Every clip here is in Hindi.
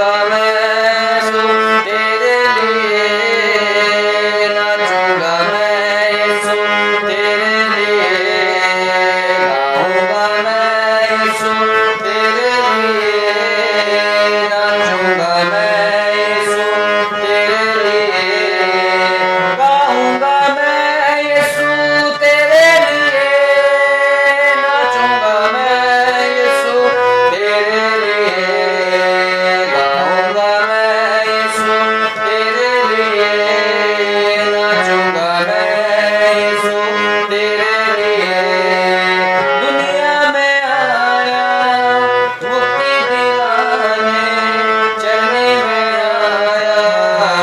गाऊंगा मैं यीशु तेरे लिए, नाचूंगा मैं यीशु तेरे लिए, गाऊंगा मैं यीशु तेरे लिए, नाचूंगा मैं यीशु तेरे लिए, गाऊंगा मैं यीशु तेरे लिए, नाचूंगा मैं यीशु तेरे लिए, गाऊंगा मैं यीशु तेरे लिए, नाचूंगा मैं यीशु तेरे लिए। दुनिया में आया मुक्ति दिलाने, चलने में आया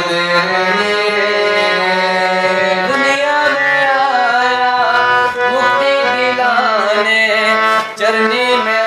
मेरे लिए, दुनिया में आया मुक्ति दिलाने, चलने में